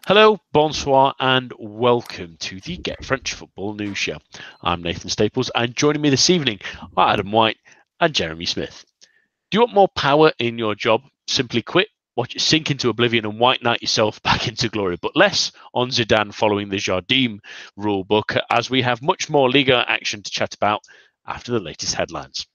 Hello, bonsoir, and welcome to the Get French Football News Show. I'm Nathan Staples, and joining me this evening are Adam White and Jeremy Smith. Do you want more power in your job? Simply quit, watch it sink into oblivion, and white knight yourself back into glory. But less on Zidane following the Jardim rule book, as we have much more Ligue action to chat about after the latest headlines.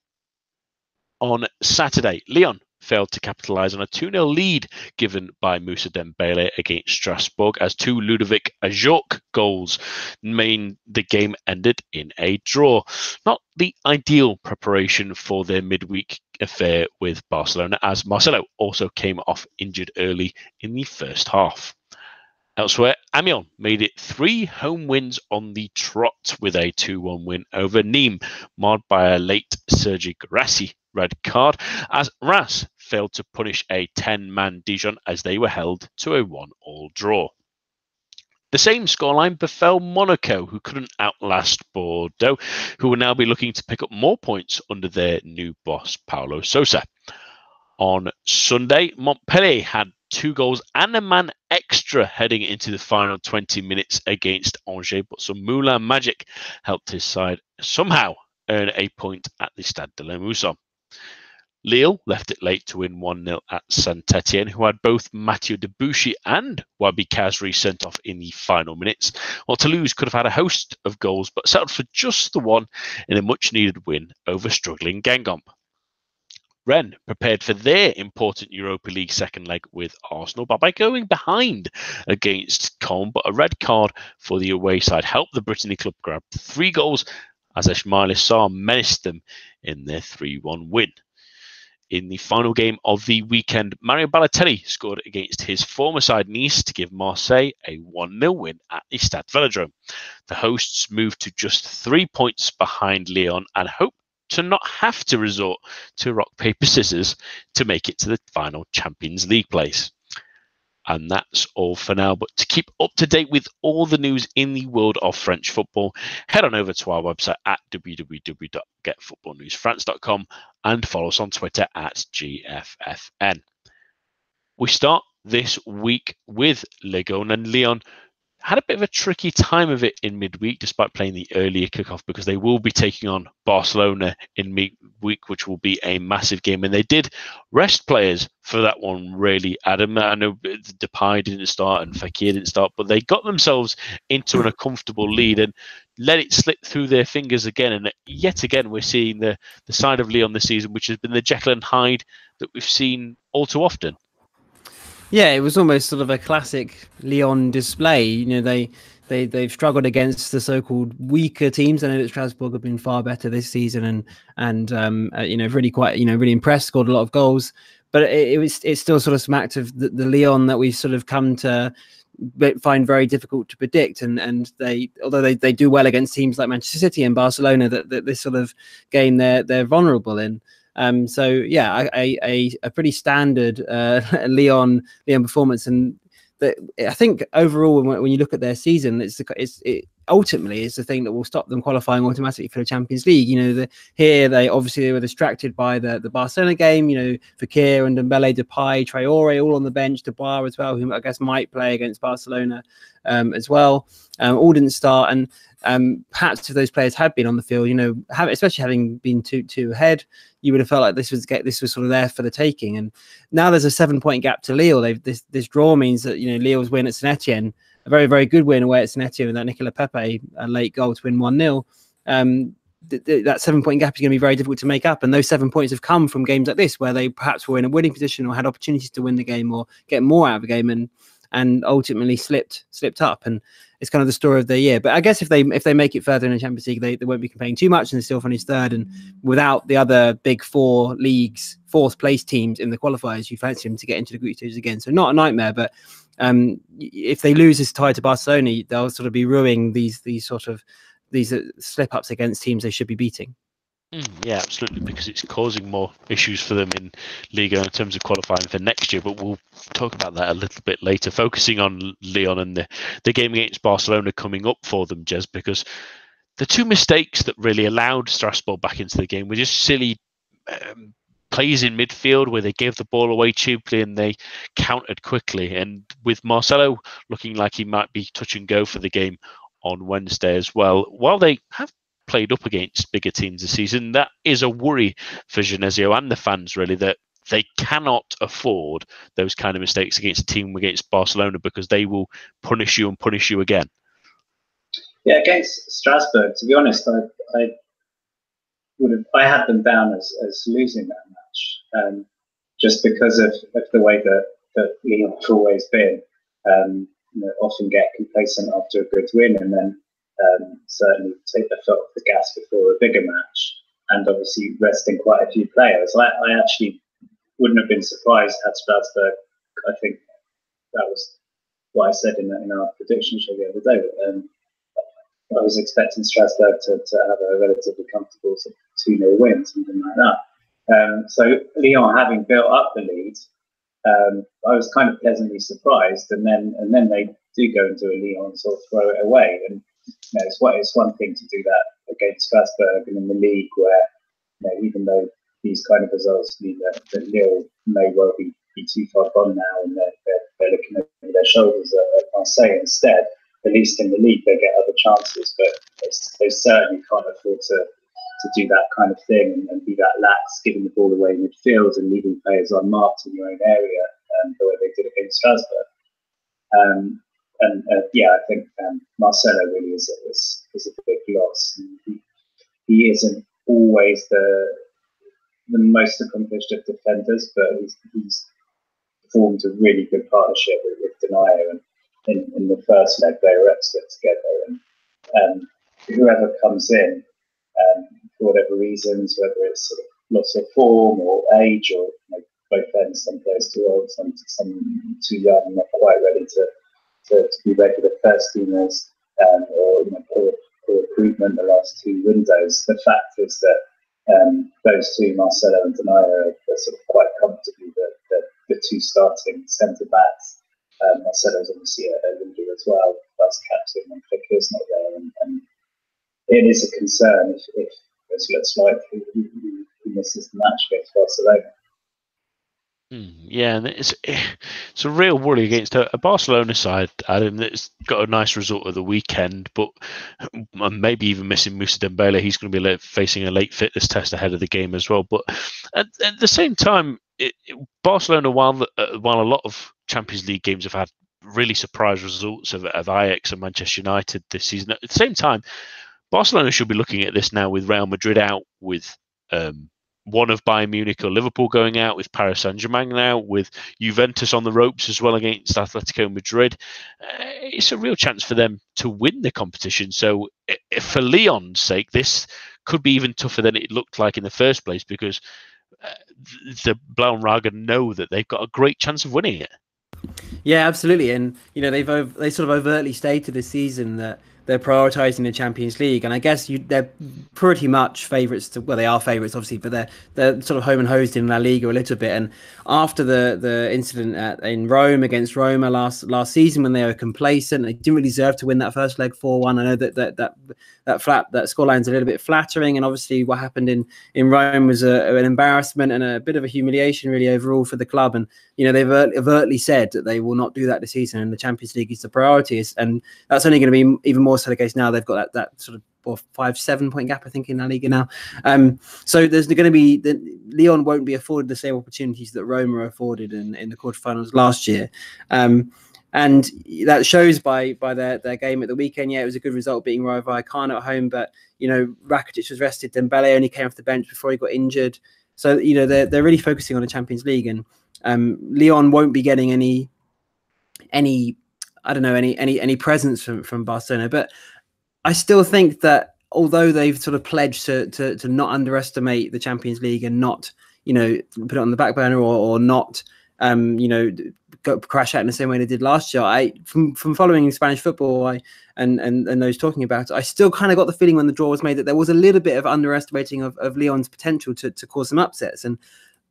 On Saturday, Lyon failed to capitalise on a 2-0 lead given by Moussa Dembele against Strasbourg as two Ludovic Ajorc goals mean the game ended in a draw. Not the ideal preparation for their midweek affair with Barcelona, as Marcelo also came off injured early in the first half. Elsewhere, Amiens made it 3 home wins on the trot with a 2-1 win over Nîmes, marred by a late Sergi Guirassy red card, as Reims failed to punish a 10-man Dijon as they were held to a 1-1 draw. The same scoreline befell Monaco, who couldn't outlast Bordeaux, who will now be looking to pick up more points under their new boss, Paulo Sousa. On Sunday, Montpellier had 2 goals and a man extra heading into the final 20 minutes against Angers, but some Moulin magic helped his side somehow earn a point at the Stade de la Mousson. Lille left it late to win 1-0 at Saint-Etienne, who had both Mathieu Debuchy and Wabi Kazri sent off in the final minutes, while Toulouse could have had a host of goals but settled for just the one in a much-needed win over struggling Guingamp. Rennes prepared for their important Europa League second leg with Arsenal by going behind against Caen, but a red card for the away side helped the Brittany club grab 3 goals as Ismaïla Sarr menaced them in their 3-1 win. In the final game of the weekend, Mario Balotelli scored against his former side Nice to give Marseille a 1-0 win at the Stade Velodrome. The hosts moved to just 3 points behind Lyon and hope to not have to resort to rock, paper, scissors to make it to the final Champions League place. And that's all for now. But to keep up to date with all the news in the world of French football, head on over to our website at www.getfootballnewsfrance.com and follow us on Twitter at GFFN. We start this week with Ligue and Lyon had a bit of a tricky time of it in midweek, despite playing the earlier kickoff, because they will be taking on Barcelona in midweek, which will be a massive game. And they did rest players for that one, really, Adam. I know Depay didn't start and Fekir didn't start, but they got themselves into an uncomfortable lead and let it slip through their fingers again. And yet again, we're seeing the side of Lyon this season, which has been the Jekyll and Hyde that we've seen all too often. Yeah, it was almost sort of a classic Lyon display. You know, they've struggled against the so-called weaker teams. I know that Strasbourg have been far better this season, and you know, really impressed, scored a lot of goals. But it's still sort of smacked of the Lyon that we've sort of come to find very difficult to predict. And although they do well against teams like Manchester City and Barcelona, that this sort of game they're vulnerable in. So yeah, a pretty standard Lyon performance, and I think overall when you look at their season, it ultimately is the thing that will stop them qualifying automatically for the Champions League. You know, here they were distracted by the Barcelona game. You know, Fekir and Dembele, Depay, Traore all on the bench, Debar as well, who I guess might play against Barcelona as well. All didn't start, and perhaps if those players had been on the field, you know, especially having been 2-2 ahead, you would have felt like this was sort of there for the taking. And now there's a 7-point gap to Lille. This draw means that, you know, Lille's win at Saint-Etienne, a very, very good win away at Saint-Etienne with that Nicolas Pepe a late goal to win 1-0. That 7-point gap is going to be very difficult to make up. And those 7 points have come from games like this, where they perhaps were in a winning position or had opportunities to win the game or get more out of the game, and ultimately slipped up. And it's kind of the story of the year. But I guess if they make it further in the Champions League, they won't be complaining too much, and they still finish third. And without the other big 4 leagues, 4th place teams in the qualifiers, you fancy them to get into the group stages again. So not a nightmare, but if they lose this tie to Barcelona, they'll sort of be ruining these slip ups against teams they should be beating. Yeah, absolutely, because it's causing more issues for them in Liga in terms of qualifying for next year, but we'll talk about that a little bit later, focusing on Lyon and the game against Barcelona coming up for them, Jez, because the 2 mistakes that really allowed Strasbourg back into the game were just silly plays in midfield where they gave the ball away cheaply and they countered quickly. And with Marcelo looking like he might be touch and go for the game on Wednesday as well, while they have played up against bigger teams this season, that is a worry for Genesio and the fans, really, that they cannot afford those kind of mistakes against a team against Barcelona, because they will punish you and punish you again. Yeah, against Strasbourg, to be honest, I had them down as losing that match, just because of the way that Lyon have always been. Often get complacent after a good win, and then certainly take the foot off the gas before a bigger match, and obviously resting quite a few players. I actually wouldn't have been surprised had Strasbourg. I think that was what I said in our prediction show the other day. I was expecting Strasbourg to have a relatively comfortable 2-0 win, something like that. So Lyon, having built up the lead, I was kind of pleasantly surprised, and then they do go into a lead and sort of throw it away. And it's one thing to do that against Strasbourg and in the league, where even though these kind of results mean that Lille may well be too far gone now, and they're looking over their shoulders at Marseille instead. At least in the league, they get other chances, but they certainly can't afford to do that kind of thing and be that lax, giving the ball away in midfield and leaving players unmarked in your own area, the way they did against Strasbourg. I think Marcelo really is a big loss. He isn't always the most accomplished of defenders, but he's formed a really good partnership with Denayer, and in the first leg they were excellent together. And whoever comes in, for whatever reasons, whether it's sort of loss of form or age, or both ends, some players too old, some too young, not quite ready to be regular first teamers, or poor recruitment the last two windows. The fact is that those two, Marcelo and Denayer, are sort of quite comfortably the two starting centre backs. Marcelo's obviously a leader as well, vice captain, and Fekir's not there, and it is a concern if it looks like he misses the match against Barcelona. Yeah, and it's a real worry against a Barcelona side, Adam, that's got a nice result of the weekend, but maybe even missing Moussa Dembele. He's going to be facing a late fitness test ahead of the game as well. But at the same time, Barcelona, while a lot of Champions League games have had really surprise results of Ajax and Manchester United this season, at the same time, Barcelona should be looking at this now with Real Madrid out, with one of Bayern Munich or Liverpool going out, with Paris Saint-Germain out, with Juventus on the ropes as well against Atletico Madrid. It's a real chance for them to win the competition. So for Lyon's sake, this could be even tougher than it looked like in the first place, because the Blaugrana know that they've got a great chance of winning it. Yeah, absolutely. And they sort of overtly stated this season that they're prioritising the Champions League, and I guess they're pretty much favourites they are favourites obviously, but they're sort of home and hosed in La Liga a little bit. And after the incident in Rome against Roma last season, when they were complacent, they didn't really deserve to win that first leg 4-1. I know that scoreline's a little bit flattering, and obviously what happened in Rome was an embarrassment and a bit of a humiliation really overall for the club. And they've overtly said that they will not do that this season, and the Champions League is the priority. And that's only going to be even more so the case now. They've got that sort of 5-7 point gap, I think, in La Liga now. So there's going to be Lyon won't be afforded the same opportunities that Roma were afforded in the quarterfinals last year. And that shows by their game at the weekend. Yeah, it was a good result beating Rayo Vallecano at home, but Rakitic was rested. Dembele only came off the bench before he got injured. So they're really focusing on the Champions League, and Lyon won't be getting any presence from Barcelona. But I still think that although they've sort of pledged to not underestimate the Champions League and not put it on the back burner or not go crash out in the same way they did last year, from following Spanish football and those talking about it, I still kind of got the feeling when the draw was made that there was a little bit of underestimating of Lyon's potential to cause some upsets. And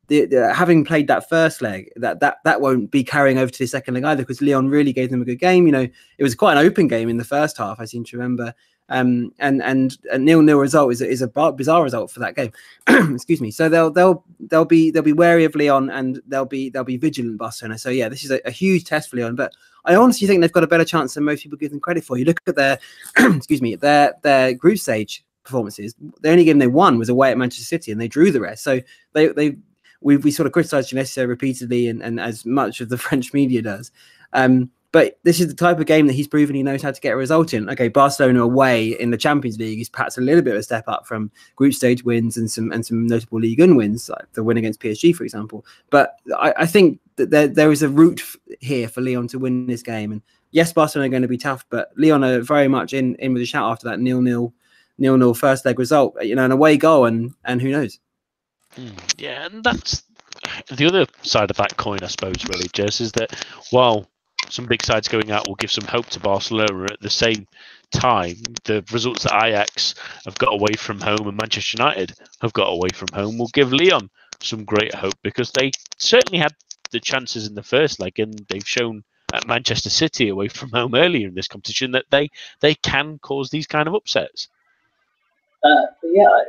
having played that first leg, that won't be carrying over to the second leg either, because Lyon really gave them a good game. It was quite an open game in the first half, I seem to remember. And a 0-0 result is a bizarre result for that game. Excuse me. So they'll be wary of Lyon, and they'll be vigilant, Barcelona. So yeah, this is a huge test for Lyon. But I honestly think they've got a better chance than most people give them credit for. You look at their excuse me, their group stage performances. The only game they won was away at Manchester City, and they drew the rest. So we sort of criticised Genesio repeatedly, and as much of the French media does. But this is the type of game that he's proven he knows how to get a result in. Okay, Barcelona away in the Champions League is perhaps a little bit of a step up from group stage wins and some notable Ligue 1 wins, like the win against PSG, for example. But I think that there is a route here for Lyon to win this game. And yes, Barcelona are going to be tough, but Lyon are very much in with a shout after that 0-0 first leg result. An away goal, and who knows? Yeah, and that's the other side of that coin, I suppose, really, Jez, is that while some big sides going out will give some hope to Barcelona, at the same time, the results that Ajax have got away from home and Manchester United have got away from home will give Lyon some great hope, because they certainly had the chances in the first leg, and they've shown at Manchester City away from home earlier in this competition that they can cause these kind of upsets. Yeah,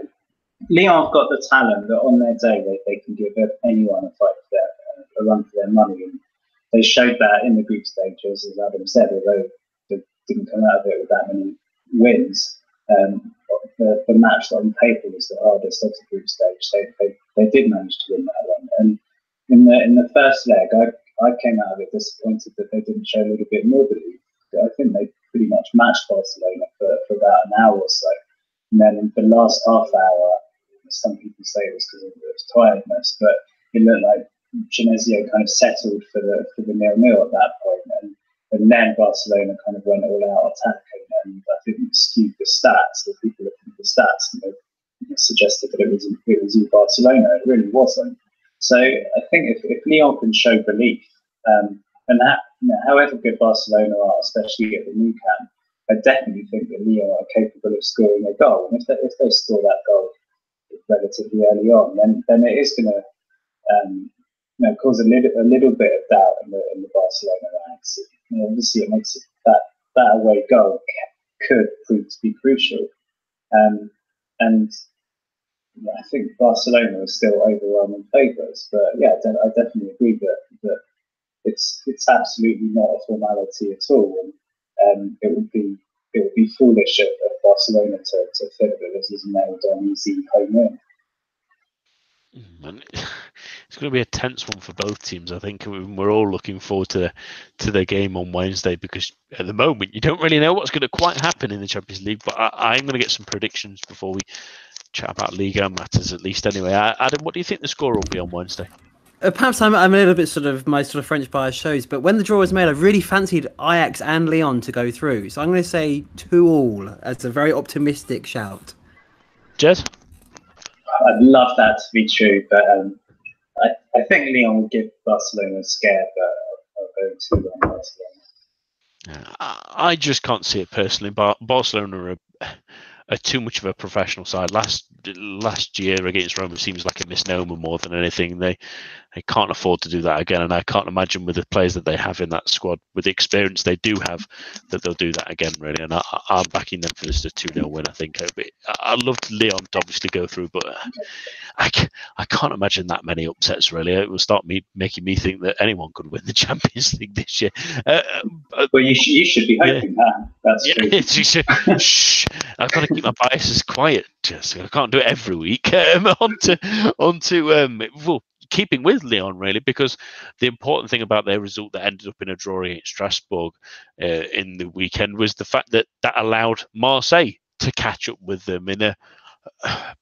Lyon have got the talent that on their day they can give anyone a fight for a run for their money. And they showed that in the group stages, as Adam said, although they didn't come out of it with that many wins. The match that on paper was the hardest of the group stage. They did manage to win that one. And in the first leg, I came out of it disappointed that they didn't show a little bit more belief. I think they pretty much matched Barcelona for about an hour or so. And then in the last half hour, some people say it was because of the tiredness, but it looked like Genesio kind of settled for the 0-0 at that point, and then Barcelona kind of went all out attack, and I think it skewed the stats. The people looking at the stats, and they suggested that it was in Barcelona. It really wasn't. So I think if Lyon can show belief, and that, however good Barcelona are, especially at the Nou Camp, I definitely think that Lyon are capable of scoring a goal. And if they score that goal relatively early on, then it is going to cause a little bit of doubt in the Barcelona ranks. Obviously, it makes it that away goal could prove to be crucial. And I think Barcelona are still overwhelming favourites. But yeah, I definitely agree that it's absolutely not a formality at all. And it would be foolish of Barcelona to think that this is a nailed-on easy home win. And it's going to be a tense one for both teams, I think. We're all looking forward to their game on Wednesday, because at the moment you don't really know what's going to quite happen in the Champions League. But I'm going to get some predictions before we chat about Ligue matters, at least. Anyway, Adam, what do you think the score will be on Wednesday? Perhaps I'm a little bit my French bias shows, but when the draw was made, I really fancied Ajax and Lyon to go through. So I'm going to say 2-2 as a very optimistic shout. Jez? I'd love that to be true, but I think Lyon will give Barcelona a scare, but I'll go 2-1 Barcelona. I just can't see it personally. Barcelona are too much of a professional side. Last year against Roma seems like a misnomer more than anything. They can't afford to do that again, and I can't imagine with the players that they have in that squad, with the experience they do have, that they'll do that again, really. And I'm backing them for just a 2-0 win, I think. I'd love Lyon to obviously go through, but I can't imagine that many upsets, really. It will start making me think that anyone could win the Champions League this year. Well, you should be hoping that. That's true. Shh, I've got to keep my biases quiet, Jessica. I can't do it every week. Keeping with Lyon, really, because the important thing about their result that ended up in a draw against Strasbourg in the weekend was the fact that allowed Marseille to catch up with them in a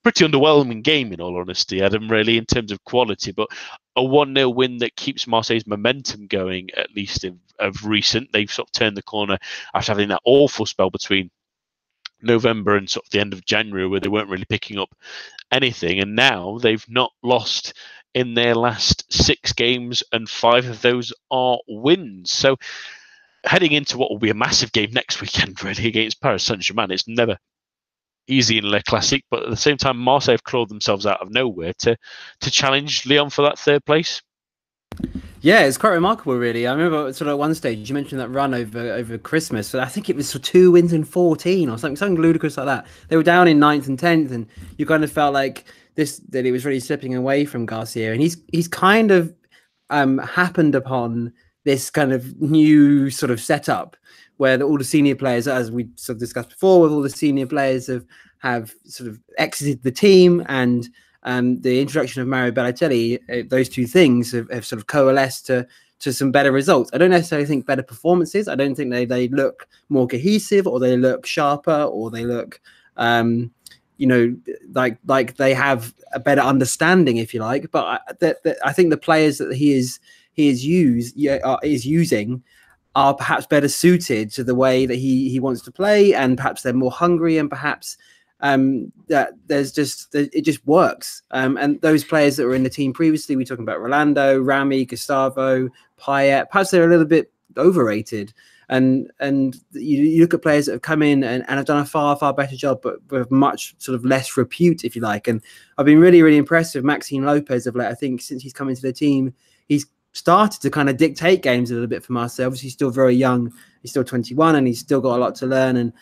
pretty underwhelming game, in all honesty, Adam, really, in terms of quality, but a 1-0 win that keeps Marseille's momentum going, at least of recent. They've sort of turned the corner after having that awful spell between November and sort of the end of January where they weren't really picking up anything, and now they've not lost in their last 6 games, and 5 of those are wins. So heading into what will be a massive game next weekend, really, against Paris Saint-Germain, it's never easy in Le Classique, but at the same time, Marseille have clawed themselves out of nowhere to challenge Lyon for that third place. Yeah, it's quite remarkable, really. I remember sort of at one stage you mentioned that run over Christmas. So I think it was for 2 wins in 14 or something ludicrous like that. They were down in 9th and 10th, and you kind of felt like that it was really slipping away from Garcia. And he's kind of happened upon this kind of new sort of setup where all the senior players, as we sort of discussed before, with all the senior players have sort of exited the team, and the introduction of Mario Balotelli, those two things have sort of coalesced to some better results. I don't necessarily think better performances. I don't think they look more cohesive, or they look sharper, or they look like they have a better understanding, if you like. But I think the players that he is using are perhaps better suited to the way that he wants to play, and perhaps they're more hungry, and perhaps that it just works. And those players that were in the team previously, we're talking about Rolando, Rami, Gustavo, Payet, perhaps they're a little bit overrated. And you look at players that have come in and have done a far better job, but with much sort of less repute, if you like. And I've been really impressed with Maxime Lopez of late. I think since he's come into the team, he's started to kind of dictate games a little bit for Marseille. Obviously, he's still very young. He's still 21, and he's still got a lot to learn.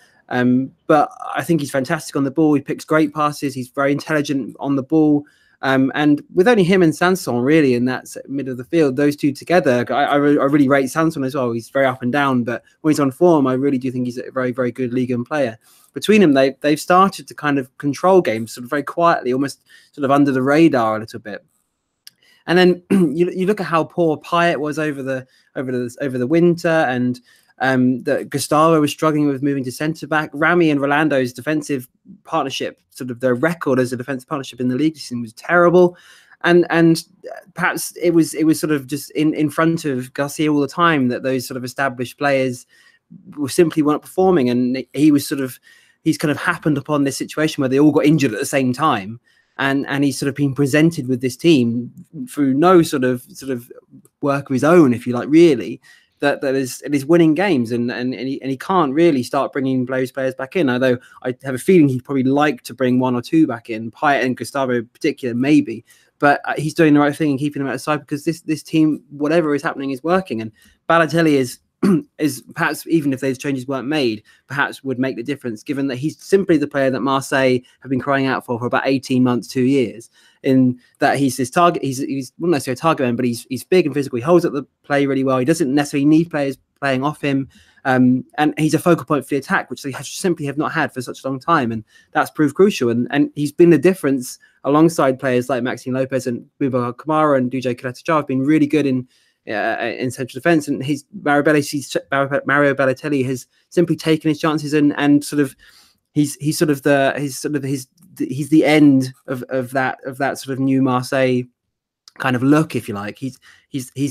But I think he's fantastic on the ball. He picks great passes. He's very intelligent on the ball. And with only him and Sanson really in that middle of the field, those two together, I really rate Sanson as well. He's very up and down, but when he's on form, I really do think he's a very good Ligue 1 player. Between them, they've started to kind of control games sort of very quietly, almost sort of under the radar a little bit. And then you look at how poor Payet was over the winter, and that Gustavo was struggling with moving to centre back. Rami and Rolando's defensive partnership, sort of their record as a defensive partnership in the league season, was terrible. And perhaps it was sort of just in front of Garcia all the time that those sort of established players simply weren't performing, and he's kind of happened upon this situation where they all got injured at the same time. And he's sort of been presented with this team through no sort of work of his own, if you like, really, that is winning games, and he can't really start bringing those players back in. Although I have a feeling he'd probably like to bring one or two back in, Payet and Gustavo in particular, maybe. But he's doing the right thing and keeping them outside, because this team, whatever is happening, is working. And Balotelli is perhaps, even if those changes weren't made, perhaps would make the difference, given that he's simply the player that Marseille have been crying out for about 18 months, 2 years, in that he's this target. He's not necessarily a target man, but he's big and physical. He holds up the play really well. He doesn't necessarily need players playing off him. And he's a focal point for the attack, which they simply have not had for such a long time. And that's proved crucial. And he's been the difference alongside players like Maxime Lopez and Boubacar Kamara and Dujay Kaleta-Jar have been really good in central defence. And Mario Balotelli has simply taken his chances and sort of he's the end of that sort of new Marseille kind of look, if you like. He's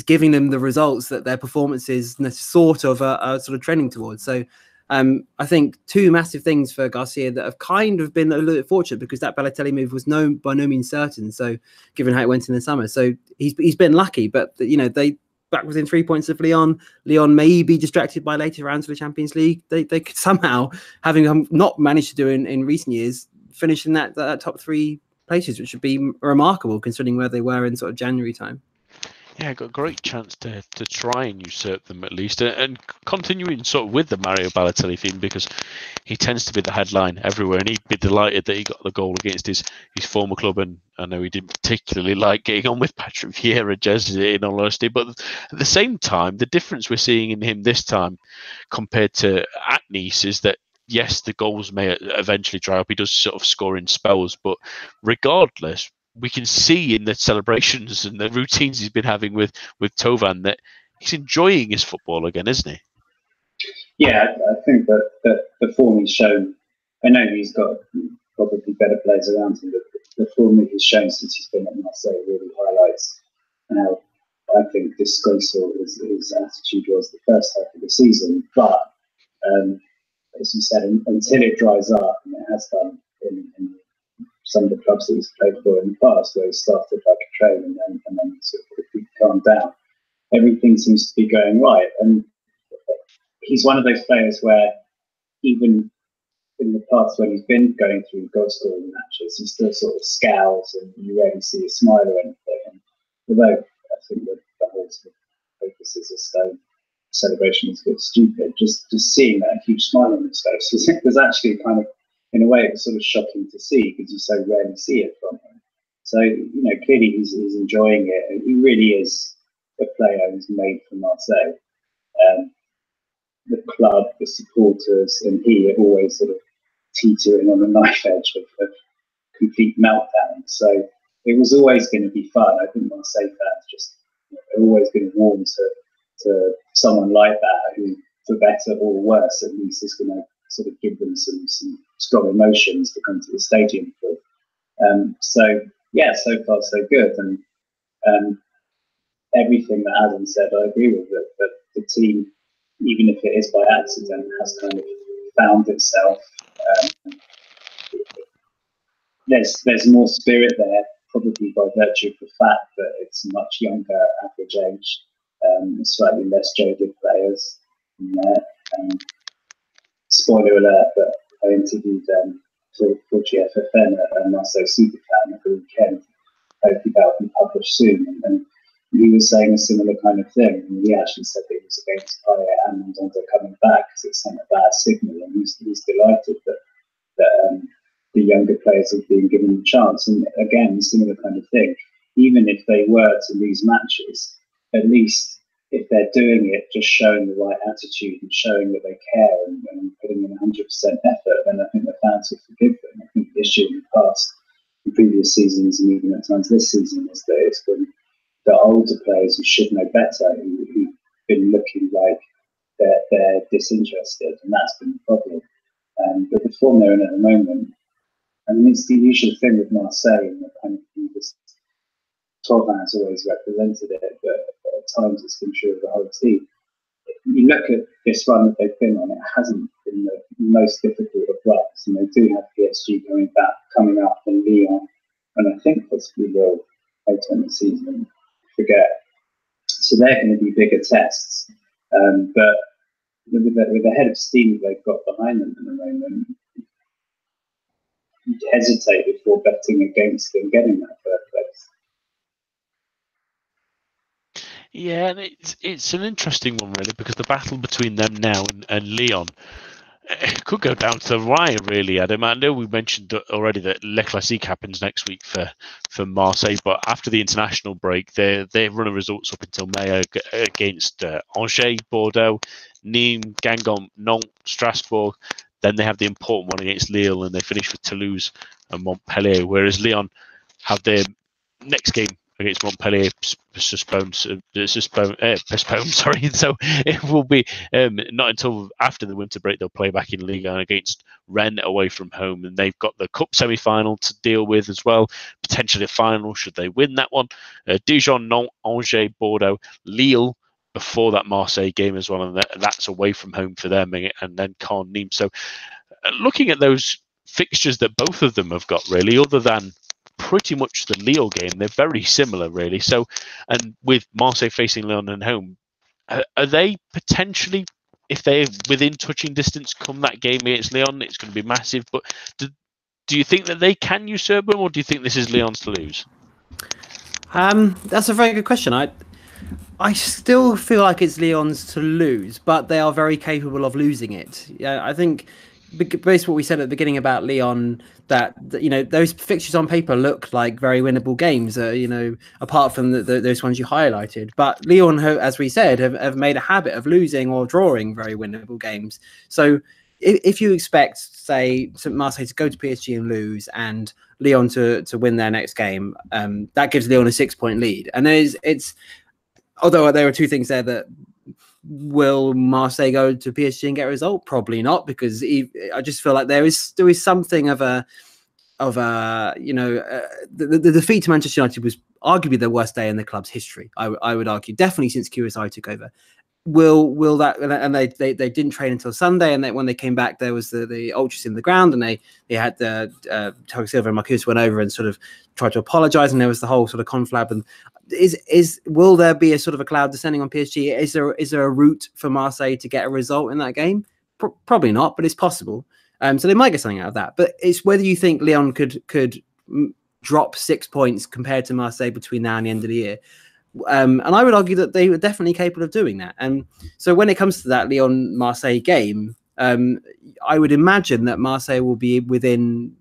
giving them the results that their performances sort of are sort of trending towards. So I think two massive things for Garcia that have kind of been a little bit fortunate, because that Balotelli move was by no means certain. So given how it went in the summer, so he's been lucky. But they back within 3 points of Lyon. Lyon may be distracted by later rounds of the Champions League. They could somehow, having not managed to do in recent years, finish in that top three places, which would be remarkable considering where they were in sort of January time. Yeah, got a great chance to try and usurp them at least, and continuing sort of with the Mario Balotelli theme, because he tends to be the headline everywhere, and he'd be delighted that he got the goal against his former club. And I know he didn't particularly like getting on with Patrick Vieira, Jesse, in all honesty, but at the same time, the difference we're seeing in him this time compared to at Nice is that, yes, the goals may eventually dry up. He does sort of score in spells, but regardless, we can see in the celebrations and the routines he's been having with Tovan that he's enjoying his football again, isn't he? Yeah, I think that the form he's shown, I know he's got probably better players around him, but the form that he's shown since he's been at Marseille really highlights how, I think, disgraceful his attitude was the first half of the season. But as you said, until it dries up, and it has done in some of the clubs that he's played for in the past, where he started like a train and then sort of quickly calmed down, everything seems to be going right. And he's one of those players where even in the past when he's been going through goal scoring matches, he still sort of scowls and you rarely see a smile or anything. And although I think that the whole sort of focus is a stone celebration is a bit stupid, just seeing that huge smile on his face was actually kind of, in a way, it was sort of shocking to see because you so rarely see it from him. So, clearly he's enjoying it, and he really is a player who's made for Marseille. The club, the supporters, and he are always sort of teetering on the knife edge of complete meltdown. So it was always going to be fun. I think Marseille fans just are always going to warm to someone like that who, for better or worse, at least is going to sort of give them some strong emotions to come to the stadium for. So so far so good, and everything that Adam said, I agree with it. But the team, even if it is by accident, has kind of found itself. There's more spirit there, probably by virtue of the fact that it's a much younger average age, slightly less jaded players in there. Spoiler alert, but I interviewed for GFFN a Marseille Superfan over the weekend. Hopefully that will be published soon. And he was saying a similar kind of thing. And he actually said that he was against Payet and Mandanda coming back because it sent a bad signal. And he's delighted that the younger players have been given the chance. And again, similar kind of thing. Even if they were to lose matches, at least if they're doing it, just showing the right attitude and showing that they care and putting in 100% effort, then I think the fans will forgive them. I think the issue in the past, in previous seasons, and even at times this season, is that it's been the older players who should know better, who've been looking like they're disinterested, and that's been the problem. But the form they're in at the moment, I mean, it's the usual thing with Marseille, and the kind of this 12 man has always represented it, but at times it's been true of the whole team. You look at this run that they've been on, it hasn't been the most difficult of runs, and they do have PSG coming up, and Lyon, and I think possibly will later in the season, forget. So they're going to be bigger tests, but with the head of steam that they've got behind them at the moment, you'd hesitate before betting against them getting that third place. Yeah, and it's an interesting one really, because the battle between them now and Lyon could go down to the wire really, Adam. I know we mentioned already that Le Classique happens next week for Marseille, but after the international break, they run a results up until May against Angers, Bordeaux, Nîmes, Guingamp, Nantes, Strasbourg. Then they have the important one against Lille, and they finish with Toulouse and Montpellier, whereas Lyon have their next game against Montpellier postponed. Sorry, so it will be not until after the winter break they'll play back in Ligue against Rennes away from home, and they've got the cup semi-final to deal with as well, potentially a final should they win that one. Dijon, Nantes, Angers, Bordeaux, Lille before that Marseille game as well, and that's away from home for them, and then Caen, Nîmes. So looking at those fixtures that both of them have got, really, other than pretty much the Lille game, they're very similar really. So, and with Marseille facing Lyon at home, are they potentially, if they're within touching distance come that game against Lyon, it's going to be massive, but do you think that they can usurp them, or do you think this is Lyon's to lose? That's a very good question. I still feel like it's Lyon's to lose, but they are very capable of losing it. Yeah, I think based on what we said at the beginning about Lyon, that those fixtures on paper look like very winnable games. Apart from those ones you highlighted, but Lyon, as we said, have made a habit of losing or drawing very winnable games. So if you expect, say, Marseille to go to PSG and lose, and Lyon to win their next game, that gives Lyon a 6-point lead, and it's. Although there are two things there that will Marseille go to PSG and get a result? Probably not, because I just feel like there is something of a the defeat to Manchester United was arguably the worst day in the club's history. I would argue, definitely since QSI took over. Will that, and they didn't train until Sunday, and when they came back, there was the ultras in the ground, and they had the Thiago Silva and Marcus went over and sort of tried to apologise, and there was the whole sort of conflab. And will there be a sort of a cloud descending on PSG? Is there a route for Marseille to get a result in that game? Probably not, but it's possible. So they might get something out of that. But it's whether you think Lyon could drop 6 points compared to Marseille between now and the end of the year. And I would argue that they were definitely capable of doing that. And so when it comes to that Lyon-Marseille game, I would imagine that Marseille will be within,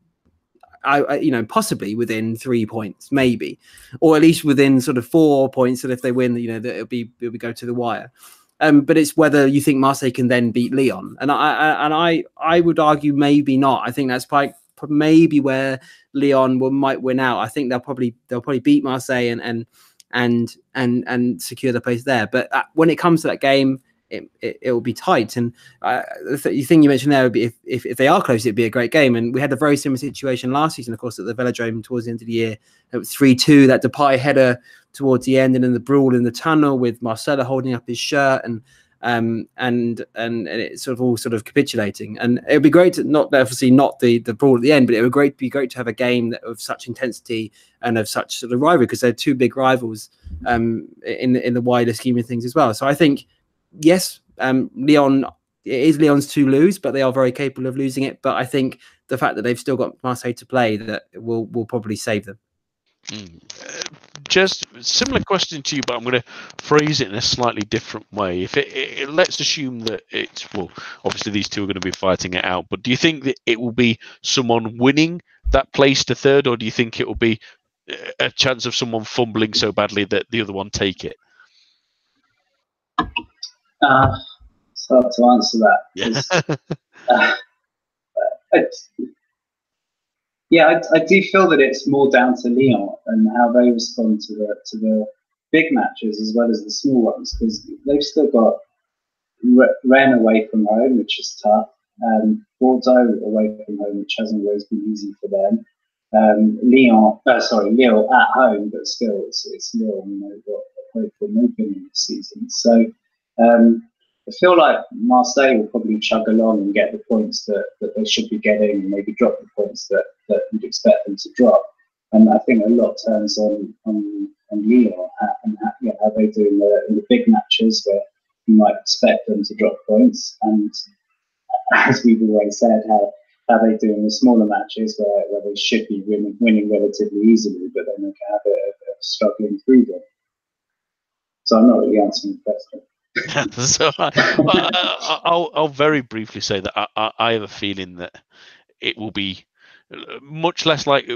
possibly within 3 points, maybe, or at least within sort of 4 points. That if they win, that it'll be go to the wire. But it's whether you think Marseille can then beat Lyon, and I would argue maybe not. I think that's maybe where Lyon might win out. I think they'll probably beat Marseille and secure the place there. But when it comes to that game, it will be tight. And the thing you mentioned there would be if they are close, it'd be a great game. And we had a very similar situation last season, of course, at the Velodrome towards the end of the year. It was 3-2, that Depay header towards the end, and then the brawl in the tunnel with Marcelo holding up his shirt and it sort of all sort of capitulating. And it would be great to not the brawl at the end, but it would be great to have a game of such intensity and of such sort of rivalry, because they're two big rivals in the wider scheme of things as well. So I think, yes, Lyon, it is Lyon's to lose, but they are very capable of losing it. But I think the fact that they've still got Marseille to play, that will probably save them. Just similar question to you, but I'm going to phrase it in a slightly different way. If it let's assume that it's, well, obviously these two are going to be fighting it out, but do you think that it will be someone winning that place to third, or do you think it will be a chance of someone fumbling so badly that the other one take it? It's hard to answer that. Yeah. I do feel that it's more down to Lyon and how they respond to the big matches as well as the small ones, because they've still got Rennes away from home, which is tough. Bordeaux away from home, which hasn't always been easy for them. Lille at home, but still it's Lille, got hope for moving in this season. So I feel like Marseille will probably chug along and get the points that they should be getting, and maybe drop the points that you'd expect them to drop. And I think a lot turns on Lyon and how they do in the big matches where you might expect them to drop points, and as we've always said, how they do in the smaller matches where they should be winning relatively easily, but then they can have a struggling through them. So I'm not really answering the question. So I'll very briefly say that I have a feeling that it will be much less like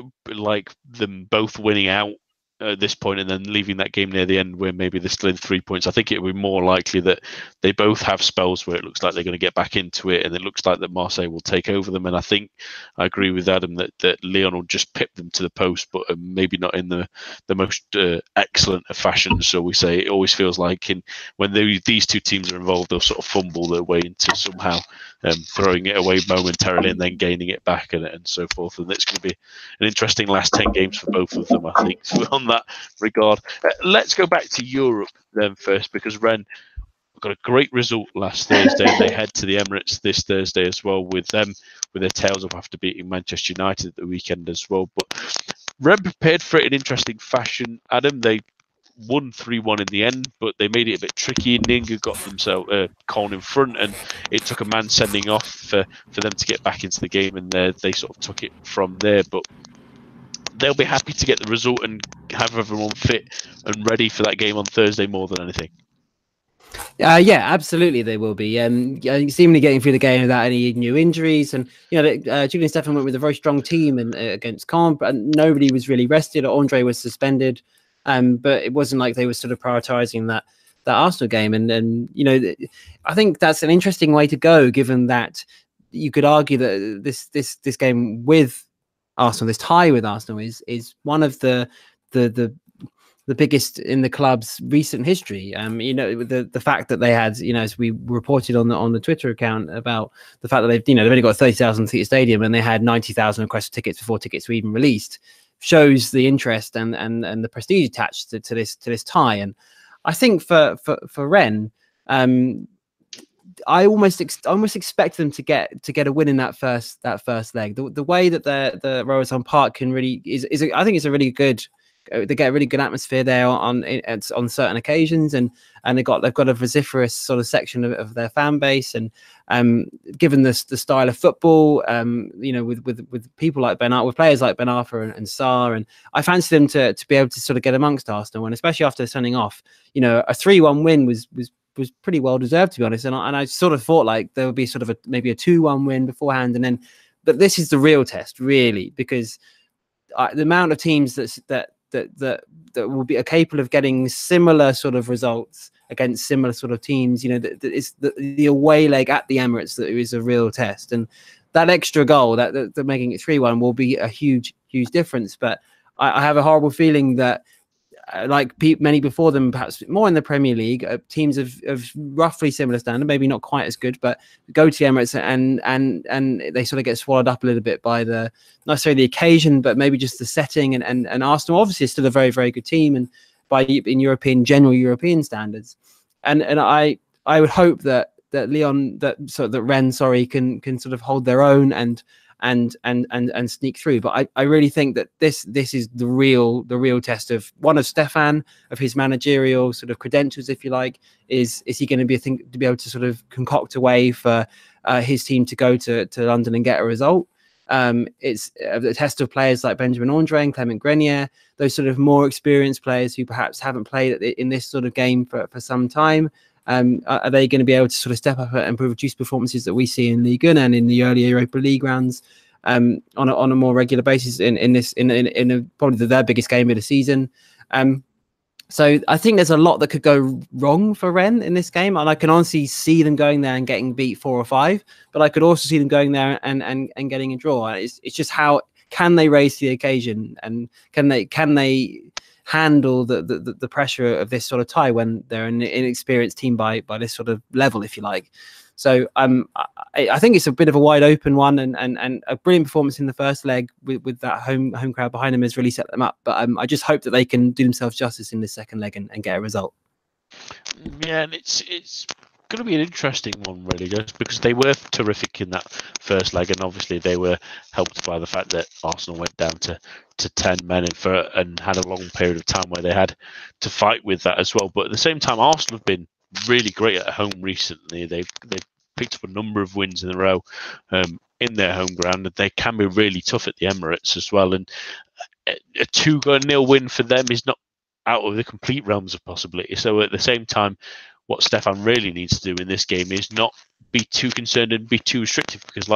them both winning out at this point and then leaving that game near the end where maybe they're still in 3 points. I think it would be more likely that they both have spells where it looks like they're going to get back into it, and it looks like that Marseille will take over them. And I think I agree with Adam that Lyon will just pip them to the post, but maybe not in the most excellent of fashions, shall we say. It always feels like when these two teams are involved, they'll sort of fumble their way into somehow throwing it away momentarily and then gaining it back and so forth. And it's going to be an interesting last 10 games for both of them, I think, on that regard. Let's go back to Europe then first, because Rennes got a great result last Thursday, and they head to the Emirates this Thursday as well with their tails up after beating Manchester United at the weekend as well. But Rennes prepared for it in interesting fashion. Adam, they won 3-1 in the end, but they made it a bit tricky. Ninga got themselves Colin in front, and it took a man sending off for them to get back into the game, and they sort of took it from there. But they'll be happy to get the result and have everyone fit and ready for that game on Thursday more than anything. Yeah, absolutely, they will be. Seemingly getting through the game without any new injuries, and Julian Stefan went with a very strong team and against Caen, but nobody was really rested. Andre was suspended, but it wasn't like they were sort of prioritising that Arsenal game. And I think that's an interesting way to go, given that you could argue that this game with Arsenal, this tie with Arsenal, is one of the biggest in the club's recent history. The fact that they had, as we reported on the Twitter account about the fact that they've only got a 30,000 seat stadium and they had 90,000 requested tickets before tickets were even released, shows the interest and the prestige attached to this tie. And I think for Rennes, I almost expect them to get a win in that first leg. The way that the Roazhon Park can really is I think it's a really good they get a really good atmosphere there on certain occasions, and they've got a vociferous sort of section of their fan base, and given the style of football, with people like with players like Ben Arfa and Sarr, and I fancy them to be able to sort of get amongst Arsenal, and especially after sending off, a 3-1 win was pretty well deserved, to be honest, and I sort of thought like there would be sort of maybe a 2-1 win beforehand, and then, but this is the real test really, because the amount of teams that will be capable of getting similar sort of results against similar sort of teams, it's the away leg at the Emirates that is a real test, and that extra goal that making it 3-1 will be a huge difference. But I have a horrible feeling that, like many before them, perhaps more in the Premier League, teams of roughly similar standard, maybe not quite as good, but go to the Emirates and they sort of get swallowed up a little bit by not necessarily the occasion, but maybe just the setting. And Arsenal obviously is still a very, very good team, and in general European standards. And I would hope that Rennes, can sort of hold their own and sneak through. But I really think that this is the real test of Stefan, of his managerial sort of credentials, if you like. Is he going to be able to sort of concoct a way for his team to go to London and get a result? It's a test of players like Benjamin Andre and Clement Grenier, those sort of more experienced players who perhaps haven't played in this sort of game for some time. Are they going to be able to sort of step up and produce performances that we see in Ligue and in the earlier Europa League rounds on a more regular basis in probably their biggest game of the season? So I think there's a lot that could go wrong for Rennes in this game, and I can honestly see them going there and getting beat 4 or 5, but I could also see them going there and getting a draw. It's just how can they raise to the occasion, and can they handle the pressure of this sort of tie when they're an inexperienced team by this sort of level, if you like. So I think it's a bit of a wide open one, and a brilliant performance in the first leg with that home crowd behind them has really set them up. But I just hope that they can do themselves justice in the second leg and get a result. Yeah, and it's going to be an interesting one, really, just because they were terrific in that first leg, and obviously they were helped by the fact that Arsenal went down to 10 men and had a long period of time where they had to fight with that as well. But at the same time, Arsenal have been really great at home recently. They've picked up a number of wins in a row in their home ground, and they can be really tough at the Emirates as well. And a 2-0 win for them is not out of the complete realms of possibility. So at the same time, what Stefan really needs to do in this game is not be too concerned and be too restrictive, because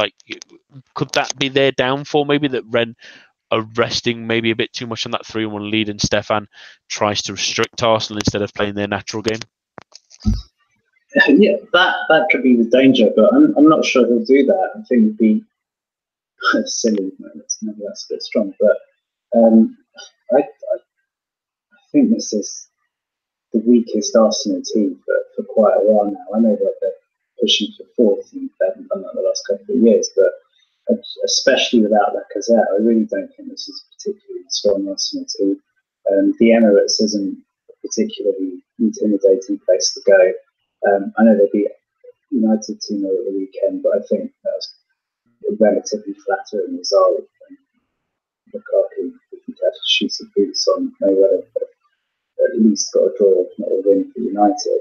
could that be their downfall? Maybe that Rennes are resting maybe a bit too much on that 3-1 lead, and Stefan tries to restrict Arsenal instead of playing their natural game. Yeah, that could be the danger, but I'm not sure he'll do that. I think it'd be silly. Maybe that's a bit strong, but I think this is the weakest Arsenal team for quite a while now. I know that they're pushing for fourth, and they haven't done that the last couple of years, but especially without Lacazette, I really don't think this is a particularly strong Arsenal team. The Emirates isn't a particularly intimidating place to go. I know they beat United 2-0 at the weekend, but I think that was a relatively flattering result. Lukaku, if he'd had shooting boots on, may well have at least got a draw, if not a win for United.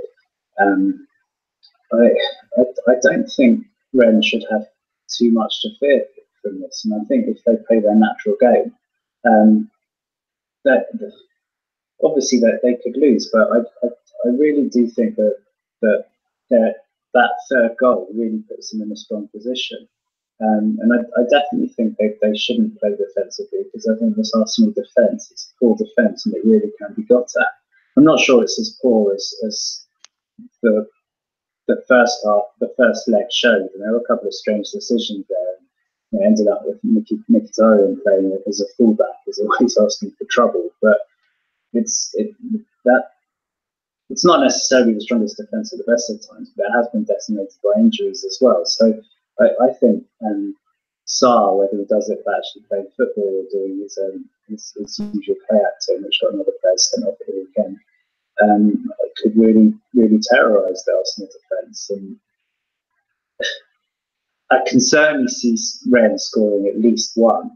I don't think Rennes should have too much to fear from this, and I think if they play their natural game, obviously they could lose, but I really do think that third goal really puts them in a strong position. And I definitely think they shouldn't play defensively, because I think this Arsenal defence, it's poor defence, and it really can be got at. I'm not sure it's as poor as the first half, the first leg showed. And there were a couple of strange decisions there. They ended up with Mkhitaryan playing as a fullback, is always asking for trouble. But it's not necessarily the strongest defence at the best of times, but it has been decimated by injuries as well. So I think Sarr, whether he does it by actually playing football or doing his usual play acting, which got another player sent off at the weekend, could really, really terrorise the Arsenal defence. And I can certainly see Rennes scoring at least one.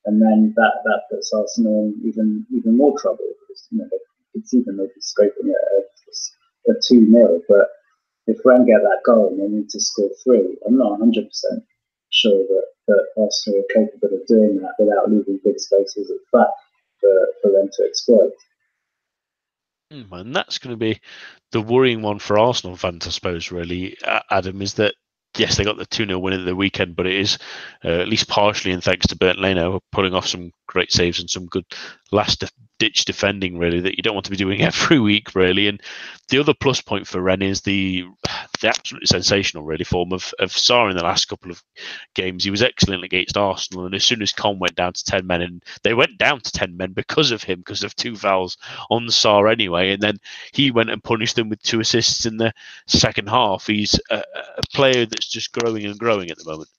and then that puts Arsenal in even more trouble, because it's even maybe scraping a 2-0. But if Rennes get that goal and they need to score 3, I'm not 100% sure that Arsenal are capable of doing that without leaving big spaces at the back for them to exploit. And that's going to be the worrying one for Arsenal fans, I suppose, really, Adam, is that, yes, they got the 2-0 win at the weekend, but it is at least partially in thanks to Bernd Leno pulling off some great saves and some good last-ditch defending, really, that you don't want to be doing every week, really. And the other plus point for Rennes is the absolutely sensational, really, form of Sarr in the last couple of games. He was excellent against Arsenal, and as soon as Con went down to 10 men, and they went down to 10 men because of him, because of 2 fouls on Sarr anyway, and then he went and punished them with 2 assists in the second half. He's a player that's just growing and growing at the moment.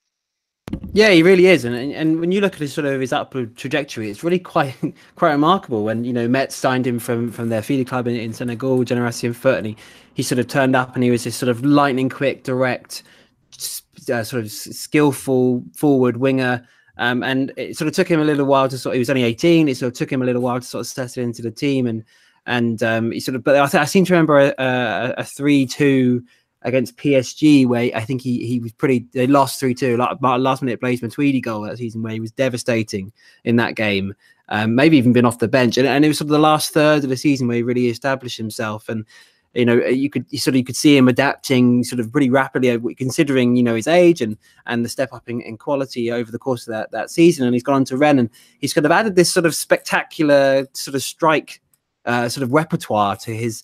Yeah, he really is, and when you look at his upward trajectory, it's really quite remarkable. When Metz signed him from their feeder club in Senegal, Generation Foot, and he sort of turned up, and he was this sort of lightning quick, direct, sort of skillful forward winger. And it sort of took him a little while to he was only 18. It sort of took him a little while to sort of settle into the team, and he sort of. But I seem to remember a 3-2 against PSG, where I think he was pretty. They lost 3-2, last minute Blaise Matuidi goal that season, where he was devastating in that game. Maybe even been off the bench, and it was sort of the last third of the season where he really established himself. And you could see him adapting sort of pretty rapidly, considering his age and the step up in quality over the course of that season. And he's gone on to Rennes, and he's kind of added this sort of spectacular sort of strike sort of repertoire to his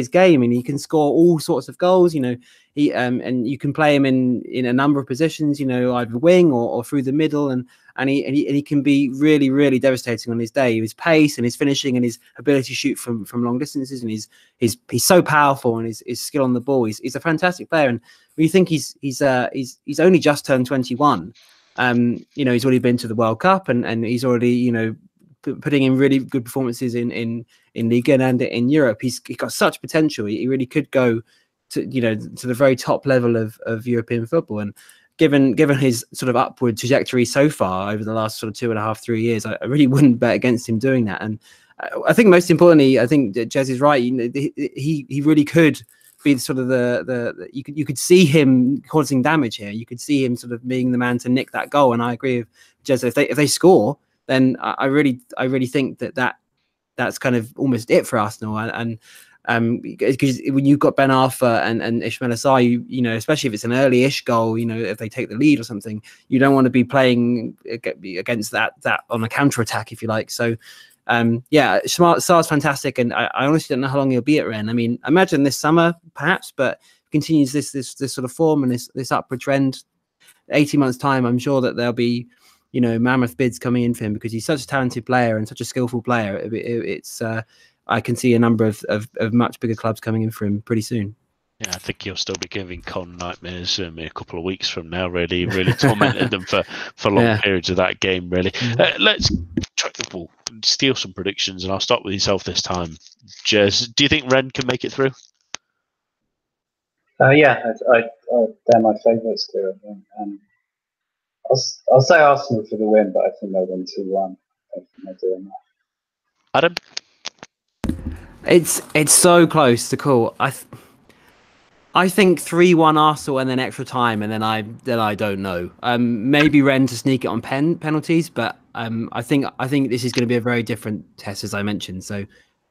game, and he can score all sorts of goals. He and you can play him in a number of positions. Either wing or through the middle, and he can be really, really devastating on his day. His pace and his finishing and his ability to shoot from long distances, and he's so powerful, and his skill on the ball. He's a fantastic player, and when you think he's only just turned 21. He's already been to the World Cup, and he's already putting in really good performances in Ligue and in Europe. He's got such potential. He really could go to the very top level of European football. And given his sort of upward trajectory so far over the last sort of 2.5-3 years, I really wouldn't bet against him doing that. And I think most importantly, I think that Jez is right. He really could be sort of the you could see him causing damage here. You could see him sort of being the man to nick that goal. And I agree with Jez. If they score, then I really think that's kind of almost it for Arsenal. And because when you've got Ben Arfa and Ismaila Sarr, especially if it's an early-ish goal, if they take the lead or something, you don't want to be playing against that on a counter-attack, if you like. So, Sarr's fantastic, and I honestly don't know how long he'll be at Rennes. I mean, imagine this summer, perhaps, but continues this sort of form and this upward trend, 18 months' time, I'm sure that there'll be mammoth bids coming in for him, because he's such a talented player and such a skillful player. It's I can see a number of much bigger clubs coming in for him pretty soon. Yeah, I think he'll still be giving Con nightmares a couple of weeks from now. Really tormented them for long periods of that game. Really, let's track the ball, steal some predictions, and I'll start with yourself this time. Jez, do you think Rennes can make it through? Yeah, they're my favourites to. I'll say Arsenal for the win, but I think they'll win 2-1. I think they're doing that. Adam? It's so close to call. I think 3-1 Arsenal and then extra time, and then I don't know. Maybe Rennes to sneak it on penalties, but I think this is going to be a very different test, as I mentioned. So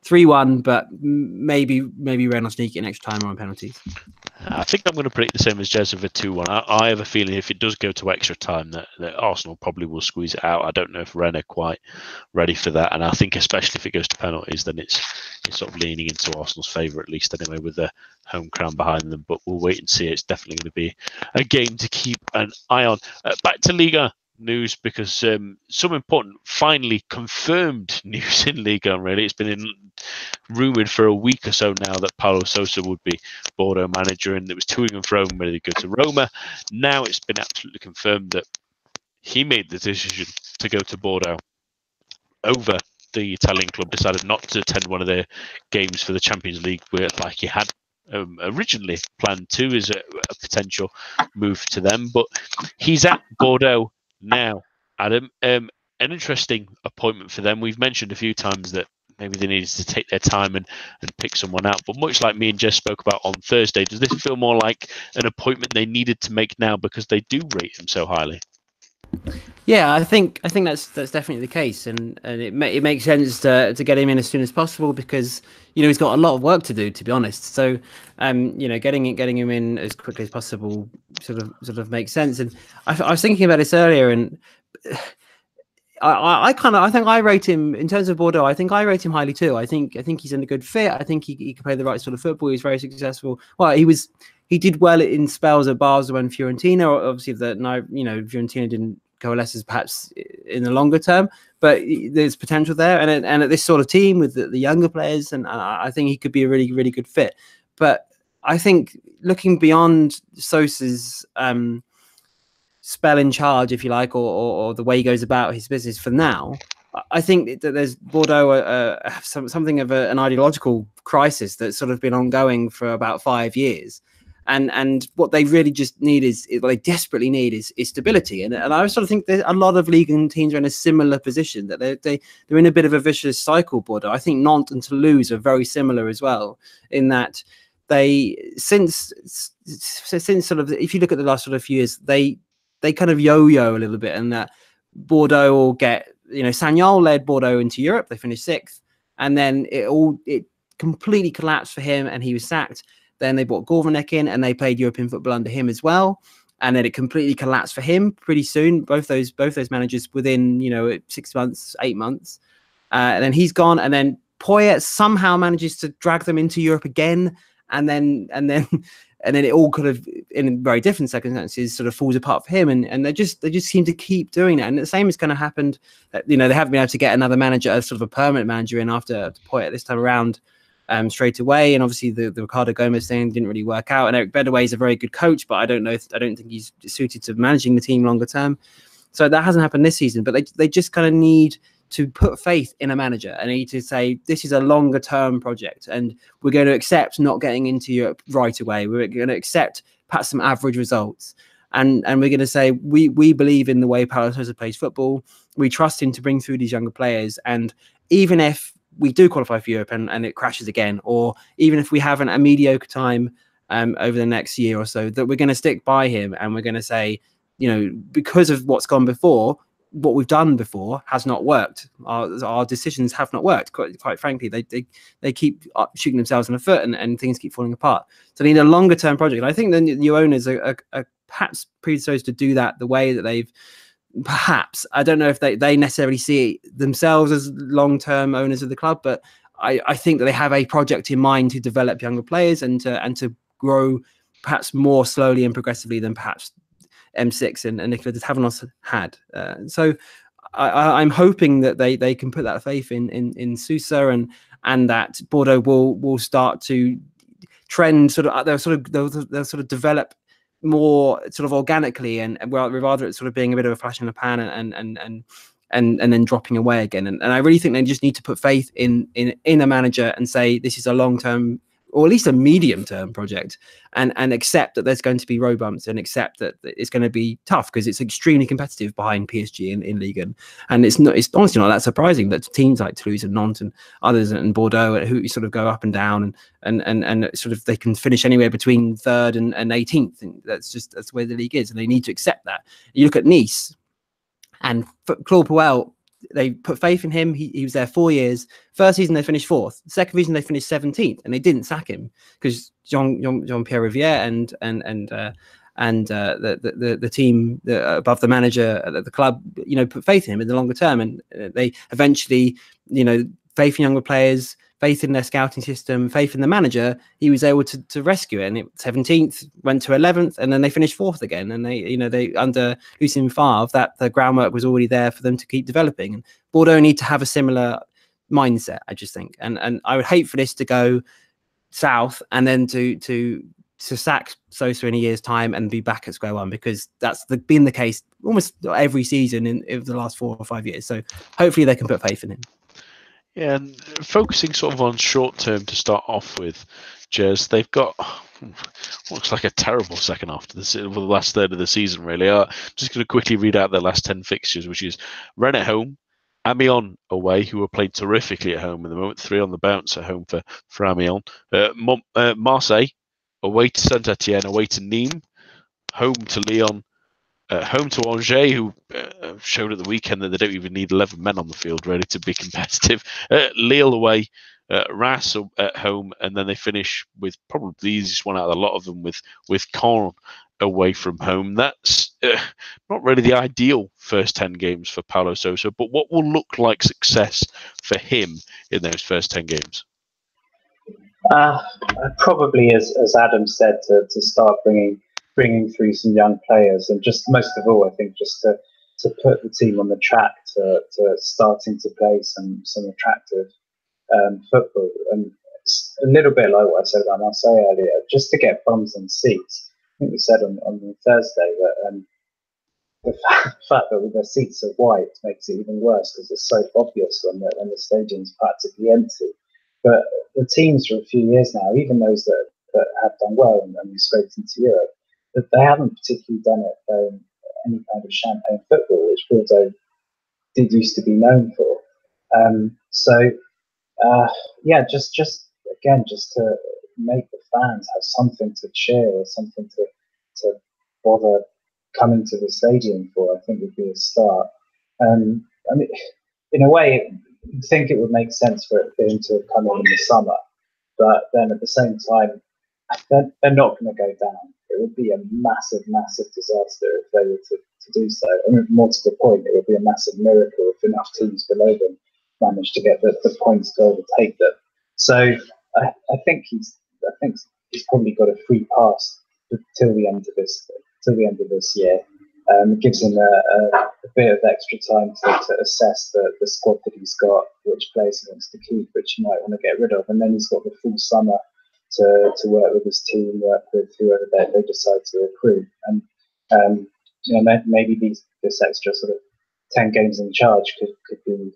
3-1, but maybe Rennes will sneak it in extra time or on penalties. I think I'm going to predict the same as Jez of a 2-1. I have a feeling if it does go to extra time that Arsenal probably will squeeze it out. I don't know if Rennes are quite ready for that, and I think especially if it goes to penalties, then it's sort of leaning into Arsenal's favour, at least anyway, with the home crown behind them. But we'll wait and see. It's definitely going to be a game to keep an eye on. Back to Ligue news, because some important, finally confirmed news in Ligue 1, really. It's been rumoured for a week or so now that Paulo Sousa would be Bordeaux manager, and it was toing and froing whether he'd go to Roma. Now it's been absolutely confirmed that he made the decision to go to Bordeaux over the Italian club, decided not to attend one of their games for the Champions League, where like he had originally planned to, as a potential move to them. But he's at Bordeaux now, Adam. an interesting appointment for them. We've mentioned a few times that maybe they needed to take their time and pick someone out. But much like me and Jess spoke about on Thursday, does this feel more like an appointment they needed to make now because they do rate him so highly? Yeah, I think that's definitely the case, and it makes sense to get him in as soon as possible because he's got a lot of work to do, to be honest. So, getting him in as quickly as possible sort of makes sense. And I was thinking about this earlier, and I think I rate him in terms of Bordeaux. I think I rate him highly too. I think he's in a good fit. I think he can play the right sort of football. He's very successful. Well, he did well in spells at Basel and Fiorentina. Obviously, Fiorentina didn't coalesce as perhaps in the longer term, but there's potential there. And at this sort of team with the younger players, and I think he could be a really, really good fit. But I think looking beyond Sosa's spell in charge, if you like, or the way he goes about his business for now, I think that there's Bordeaux something of an ideological crisis that's sort of been ongoing for about 5 years. And what they really just need what they desperately need is stability. And I sort of think that a lot of Ligue teams are in a similar position, that they're in a bit of a vicious cycle, Bordeaux. I think Nantes and Toulouse are very similar as well, in that they, since sort of, if you look at the last sort of few years, they kind of yo-yo a little bit, and that Bordeaux will get, Sagnol led Bordeaux into Europe. They finished 6th, and then it completely collapsed for him and he was sacked. Then they brought Gourvenec in and they played European football under him as well. And then it completely collapsed for him pretty soon. Both those managers within, 6 months, 8 months. And then he's gone. And then Poyet somehow manages to drag them into Europe again. And then it all kind of, in very different circumstances, sort of falls apart for him. And they just seem to keep doing that. And the same is going to happen. They haven't been able to get another manager, sort of a permanent manager in after Poyet this time around. Straight away, and obviously the Ricardo Gomez thing didn't really work out. And Eric Bedaway is a very good coach, but I don't think he's suited to managing the team longer term. So that hasn't happened this season. But they just kind of need to put faith in a manager and need to say this is a longer term project, and we're going to accept not getting into Europe right away. We're going to accept perhaps some average results, and we're going to say we believe in the way Paulo Sousa plays football. We trust him to bring through these younger players, and even if we do qualify for Europe and it crashes again, or even if we have a mediocre time over the next year or so, that we're going to stick by him and we're going to say, because of what's gone before, what we've done before has not worked. Our decisions have not worked. Quite frankly, they keep shooting themselves in the foot and things keep falling apart. So they need a longer term project. And I think the new owners are perhaps predisposed to do that the way that they've. Perhaps, I don't know if they necessarily see themselves as long-term owners of the club, but I think that they have a project in mind to develop younger players and to grow perhaps more slowly and progressively than perhaps M6 and Nicola de Tavernos had. So I'm hoping that they can put that faith in Sousa and that Bordeaux will start to trend they'll sort of develop more sort of organically and rather it's sort of being a bit of a flash in the pan and then dropping away again. And I really think they just need to put faith in a manager and say this is a long-term or at least a medium-term project, and accept that there's going to be road bumps and accept that it's going to be tough because it's extremely competitive behind PSG in Ligue. And it's honestly not that surprising that teams like Toulouse and Nantes and others and Bordeaux who sort of go up and down and sort of they can finish anywhere between 3rd and 18th. And that's the way the league is, and they need to accept that. You look at Nice and Claude Puel. They put faith in him. He was there 4 years. First season they finished 4th. Second season they finished 17th, and they didn't sack him because Jean-Pierre Rivière and the team above the manager at the club, put faith in him in the longer term, and they eventually, faith in younger players, faith in their scouting system, faith in the manager, he was able to rescue it. And 17th went to 11th, and then they finished 4th again. And they under Lucien Favre, that the groundwork was already there for them to keep developing. And Bordeaux need to have a similar mindset, I just think. And I would hate for this to go south and then to sack Sosa in a year's time and be back at square one, because that's been the case almost every season in the last 4 or 5 years. So hopefully they can put faith in him. Yeah, and focusing sort of on short term to start off with, Jez, they've got Looks like a terrible second half to the last third of the season, really. I'm just going to quickly read out their last 10 fixtures, which is Rennes at home, Amiens away, who were playing terrifically at home at the moment, 3 on the bounce at home for Amiens. Marseille, away to Saint-Etienne, away to Nîmes, home to Lyon, home to Angers, who showed at the weekend that they don't even need 11 men on the field ready to be competitive. Lille away, Reims at home, and then they finish with probably the easiest one out of a lot of them with Caen away from home. That's not really the ideal first 10 games for Paulo Sousa, but what will look like success for him in those first 10 games? Probably, as Adam said, to start bringing through some young players, and just most of all, I think just to put the team on the track to starting to play some attractive football. And it's a little bit like what I said about Marseille earlier, just to get bums and seats. I think we said on Thursday that the fact that the seats are white makes it even worse because it's so obvious when the stadium's practically empty. But the teams for a few years now, even those that have done well and scraped into Europe, that they haven't particularly done it any kind of champagne football, which Bordeaux did used to be known for. Just to make the fans have something to cheer or something to bother coming to the stadium for, I think would be a start. I mean, in a way, you'd think it would make sense for him to come in the summer, but then at the same time, they're not going to go down. It would be a massive, massive disaster if they were to do so. I mean, more to the point, it would be a massive miracle if enough teams below them managed to get the points to overtake them. So I think he's probably got a free pass till the end of this year. It gives him a bit of extra time to assess the squad that he's got, which players he wants to keep, which he might want to get rid of, and then he's got the full summer to work with his team, work with whoever they decide to recruit, and maybe this extra sort of 10 games in charge could be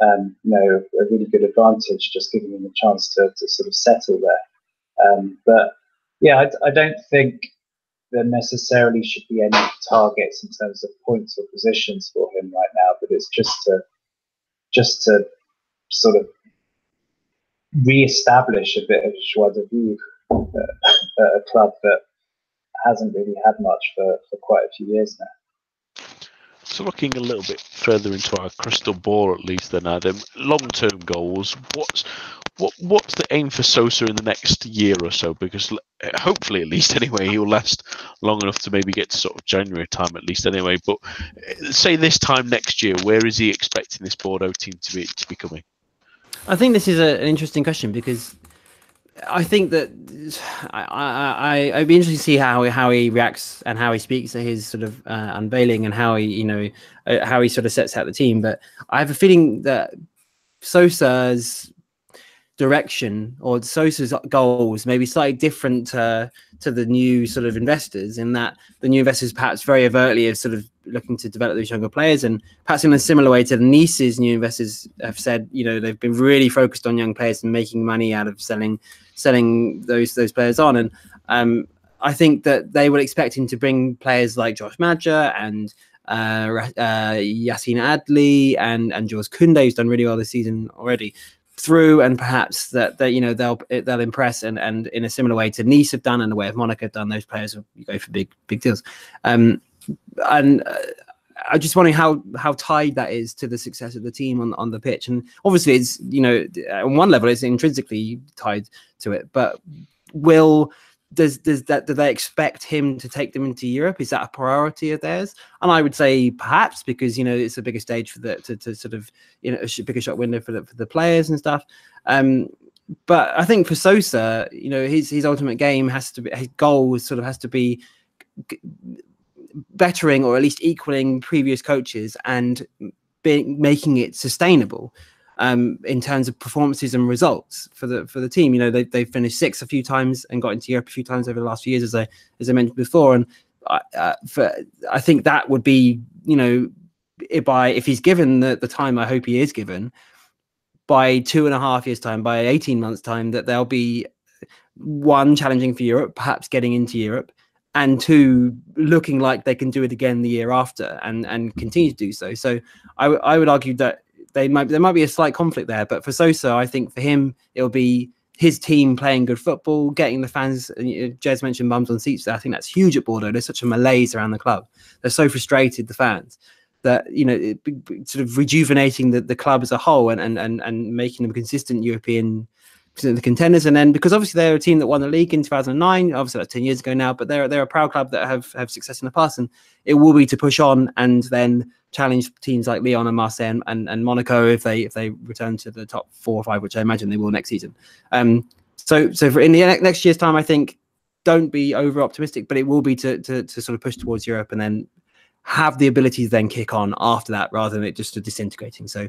a really good advantage, just giving him a chance to sort of settle there. But yeah, I don't think there necessarily should be any targets in terms of points or positions for him right now, but it's just to sort of re-establish a bit of joie de vivre at a club that hasn't really had much for quite a few years now. So looking a little bit further into our crystal ball, at least, then, Adam, long-term goals. What's the aim for Sousa in the next year or so? Because hopefully, at least anyway, he'll last long enough to maybe get to sort of January time, at least anyway. But say this time next year, where is he expecting this Bordeaux team to be coming? I think this is an interesting question because I think that I'd be interested to see how he reacts and how he speaks at his sort of unveiling and how he how he sort of sets out the team. But I have a feeling that Sousa's direction or Sousa's goals may be slightly different to the new sort of investors, in that the new investors perhaps very overtly are sort of looking to develop those younger players, and perhaps in a similar way to Nice's new investors have said, they've been really focused on young players and making money out of selling those players on. And I think that they would expect him to bring players like Josh Madger and Yassine Adli and Jules Koundé, who's done really well this season already, through, and perhaps that they'll impress, and in a similar way to Nice have done and the way of Monaco have done, those players will go for big deals. And I just wondering how tied that is to the success of the team on the pitch. And obviously it's on one level it's intrinsically tied to it, but do they expect him to take them into Europe? Is that a priority of theirs? And I would say perhaps, because it's a bigger stage for to sort of a bigger shot window for the players and stuff. But I think for Sousa, his ultimate game his goal sort of has to be bettering or at least equaling previous coaches and making it sustainable. In terms of performances and results for the team, they've finished sixth a few times and got into Europe a few times over the last few years, as I mentioned before. And I think that would be, if he's given the time, I hope he is given, by 2.5 years time, by 18 months time, that they'll be one, challenging for Europe, perhaps getting into Europe, and two, looking like they can do it again the year after and continue to do so. So I would argue that there might be a slight conflict there, but for Sosa, I think for him it'll be his team playing good football, getting the fans. Jez mentioned bums on seats. I think that's huge at Bordeaux. There's such a malaise around the club. They're so frustrated, the fans, that sort of rejuvenating the club as a whole and making them consistent European contenders. And then because obviously they're a team that won the league in 2009, obviously that's 10 years ago now, but they're a proud club that have success in the past, and it will be to push on and then challenge teams like Lyon and Marseille and Monaco if they return to the top 4 or 5, which I imagine they will next season. So for in the next year's time, I think don't be over optimistic, but it will be to sort of push towards Europe and then have the ability to then kick on after that, rather than it just disintegrating. So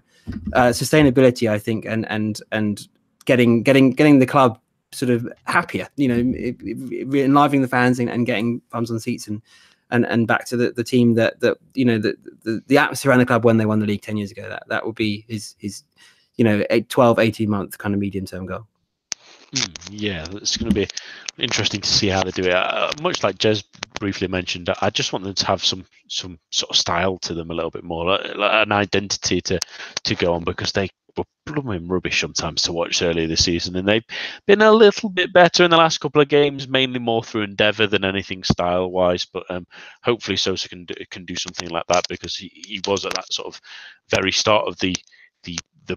sustainability, I think, and getting the club sort of happier, enlivening the fans and getting bums on seats and back to the team that the atmosphere around the club when they won the league 10 years ago. That would be his 12-18 month kind of medium term goal. Yeah, it's going to be interesting to see how they do it. Much like Jez briefly mentioned, I just want them to have some sort of style to them a little bit more, like an identity to go on, because they were blooming rubbish sometimes to watch earlier this season, and they've been a little bit better in the last couple of games, mainly more through endeavour than anything style-wise. But hopefully Sosa can do something like that, because he was at that sort of very start of the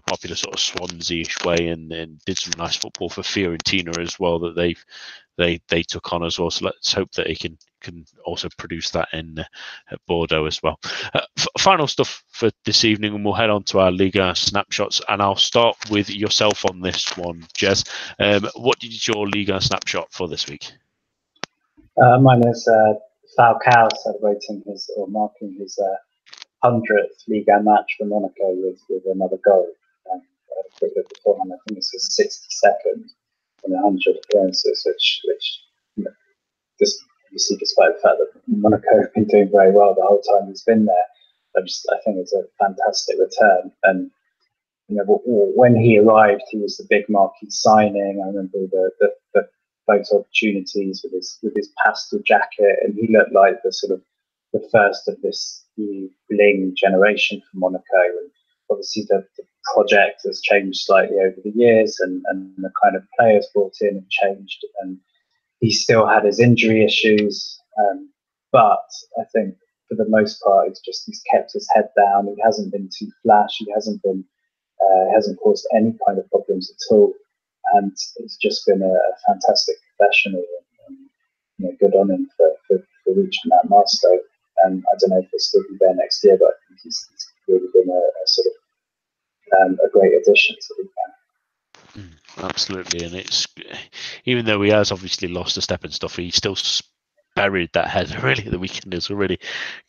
popular sort of Swansea-ish way, and did some nice football for Fiorentina as well that they took on as well. So let's hope that he can also produce that in at Bordeaux as well. Final stuff for this evening, and we'll head on to our Liga snapshots. And I'll start with yourself on this one, Jez. What did your Liga snapshot for this week? Mine is Falcao celebrating marking his 100th Liga match for Monaco with another goal. I had a quick look beforehand. I think it's his 62nd in 100 appearances, which just obviously, despite the fact that Monaco have been doing very well the whole time he's been there, I think it's a fantastic return. And when he arrived, he was the big marquee signing. I remember the photo opportunities with his pastel jacket, and he looked like the first of this new bling generation for Monaco. And obviously the project has changed slightly over the years, and the kind of players brought in have changed, and he still had his injury issues, but I think for the most part he's kept his head down. He hasn't been too flash. He hasn't caused any kind of problems at all, and it's just been a fantastic professional. And good on him for reaching that milestone. And I don't know if he'll still be there next year, but I think he's really been a sort of a great addition to the game. Absolutely, and it's, even though he has obviously lost a step and stuff, he still buried that header really at the weekend. It was a really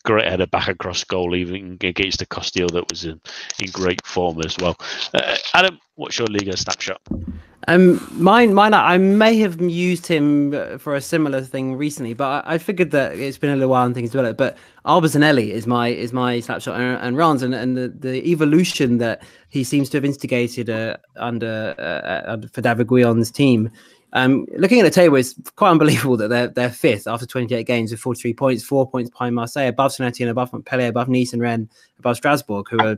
great header back across goal, even against a Castile that was in great form as well. Adam, what's your Liga snapshot? Mine. I may have used him for a similar thing recently, but I figured that it's been a little while and things developed. But Alba Zanelli is my snapshot, and Rans and the evolution that he seems to have instigated for David Guillon's team. Looking at the table, it's quite unbelievable that they're fifth after 28 games with 43 points, 4 points behind Marseille, above Saint-Etienne, above Montpellier, above Nice and Rennes, above Strasbourg, who are,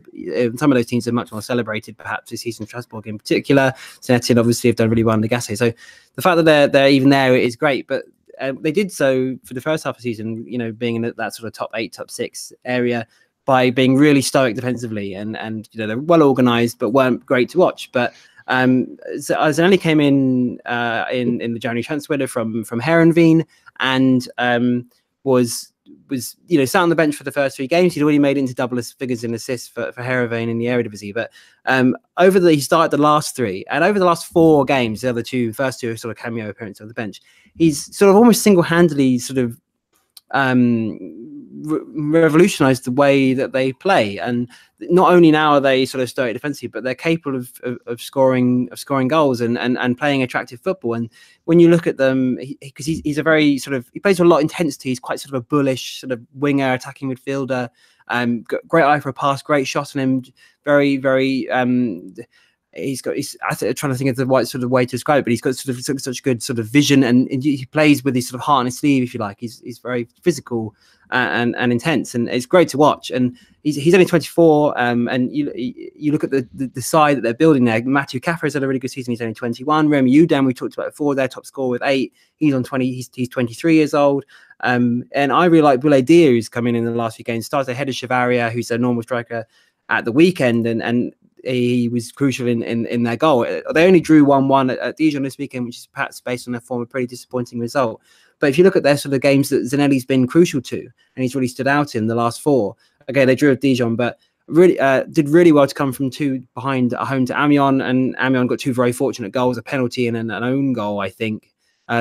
some of those teams are much more celebrated perhaps this season. Strasbourg in particular, Saint-Etienne obviously have done really well in the Gasset. So the fact that they're even there is great, but they did so for the first half of the season, being in that sort of top 8, top 6 area, by being really stoic defensively, and they're well organised but weren't great to watch. But Zanelli came in the January transfer window from Heerenveen, and was sat on the bench for the first 3 games. He'd already made it into double figures in assists for Heerenveen in the Eredivisie, but he started the last 3, and over the last 4 games, the other first two are sort of cameo appearances on the bench. He's sort of almost single-handedly sort of revolutionized the way that they play, and not only now are they sort of stoic defensively, but they're capable of scoring goals and playing attractive football. And when you look at them, because he's a very he plays with a lot of intensity. He's quite sort of a bullish sort of winger, attacking midfielder. Great eye for a pass, great shot on him. Very, very he's trying to think of the right sort of way to describe it, but he's got sort of such good sort of vision, and he plays with his sort of heart on his sleeve, if you like. He's very physical and intense, and it's great to watch. And he's only 24, and you look at the side that they're building there. Matthew Kaffr's had a really good season. He's only 21. Remy Udan, we talked about before, their top scorer with 8. He's on 20. He's 23 years old. And I really like Boulaye Dia, who's come in the last few games. Starts ahead of Chavaria, who's a normal striker at the weekend, and he was crucial in their goal. They only drew 1-1 at Dijon this weekend, which is perhaps based on their form a pretty disappointing result. But if you look at their sort of games that Zanelli's been crucial to, and he's really stood out in the last 4. Okay, they drew at Dijon, but really did really well to come from 2 behind at home to Amiens, and Amiens got 2 very fortunate goals, a penalty and an own goal, I think.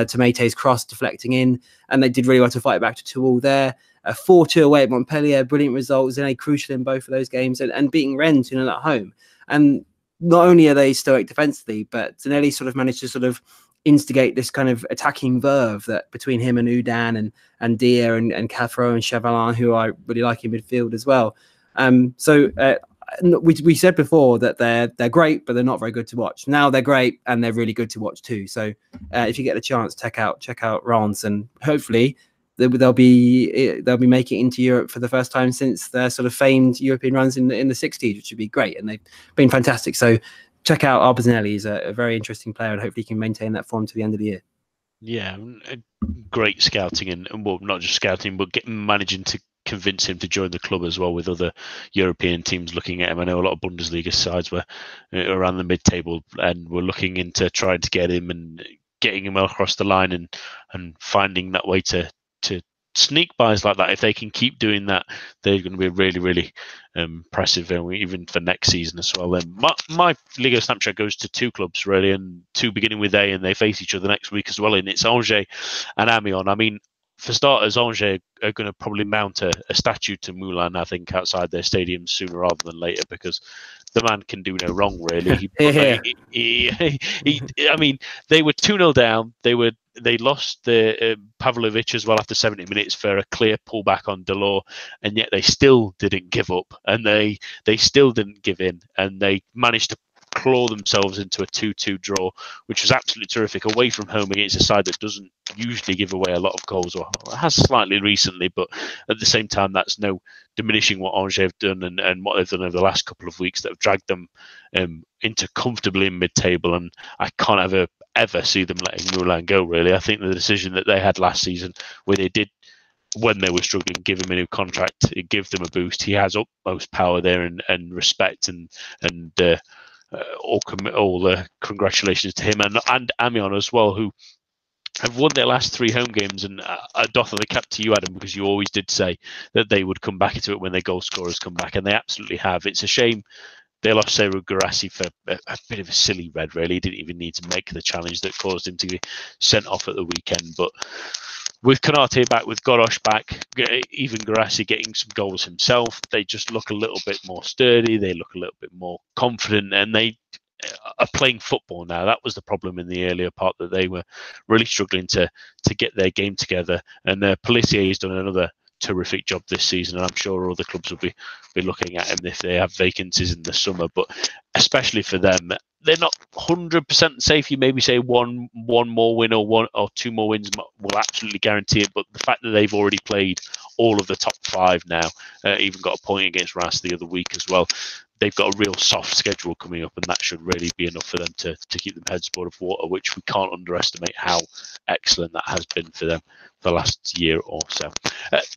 Tomate's cross deflecting in, and they did really well to fight back to 2-2 there. 4-2 away at Montpellier, brilliant results. Zanelli crucial in both of those games, and beating Rennes, at home. And not only are they stoic defensively, but Zanelli sort of managed to sort of instigate this kind of attacking verve that between him and Udan and Dia and Cathro and Chavalin, who I really like in midfield as well. So we said before that they're great, but they're not very good to watch. Now they're great and they're really good to watch too. So if you get the chance, check out Reims, and hopefully they'll be making it into Europe for the first time since their sort of famed European runs in the 60s, which would be great. And they've been fantastic. So check out Arbazanelli. He's a very interesting player, and hopefully he can maintain that form to the end of the year. Yeah, great scouting, and well, not just scouting, but managing to convince him to join the club as well, with other European teams looking at him. I know a lot of Bundesliga sides were around the mid-table and were looking into trying to get him and getting him across the line, and finding that way to sneak buys like that. If they can keep doing that, they're going to be really, really impressive, even for next season as well. Then my Ligue snapshot goes to 2 clubs really, and 2 beginning with A, and they face each other next week as well. And it's Angers and Amiens. I mean, for starters, Angers are going to probably mount a statue to Moulin, I think, outside their stadium sooner rather than later, because the man can do no wrong, really. I mean, they were 2-0 down. They lost the Pavlovic as well after 70 minutes for a clear pullback on Delors, and yet they still didn't give up, and they still didn't give in, and they managed to claw themselves into a 2-2 draw, which was absolutely terrific, away from home against a side that doesn't usually give away a lot of goals, or has slightly recently, but at the same time, that's no diminishing what Angers have done and what they've done over the last couple of weeks that have dragged them into comfortably in mid-table. And I can't ever see them letting Moulin go, really. I think the decision that they had last season, where they did, when they were struggling, give him a new contract, it gave them a boost. He has utmost power there, and respect, and all the congratulations to him and Amiens as well, who have won their last 3 home games. And I doff the cap to you, Adam, because you always did say that they would come back into it when their goal scorers come back, and they absolutely have. It's a shame they lost Serhou Guirassy for a bit of a silly red, really. He didn't even need to make the challenge that caused him to be sent off at the weekend. But with Konate back, with Gorosh back, even Guirassy getting some goals himself, they just look a little bit more sturdy. They look a little bit more confident, and they are playing football now. That was the problem in the earlier part, that they were really struggling to get their game together. And Pelissier has done another terrific job this season, and I'm sure other clubs will be looking at him if they have vacancies in the summer. But especially for them, they're not 100% safe. You maybe say one more win or 1 or 2 more wins will absolutely guarantee it. But the fact that they've already played all of the top 5 now, even got a point against Reims the other week as well. They've got a real soft schedule coming up, and that should really be enough for them to keep them heads above water, which we can't underestimate how excellent that has been for them for the last year or so.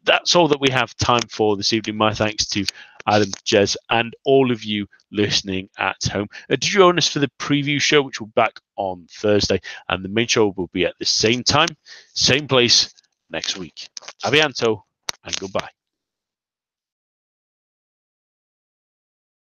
That's all that we have time for this evening. My thanks to Adam, Jez, and all of you listening at home. Did you join us for the preview show, which will be back on Thursday, and the main show will be at the same time, same place next week. A bientôt, and goodbye.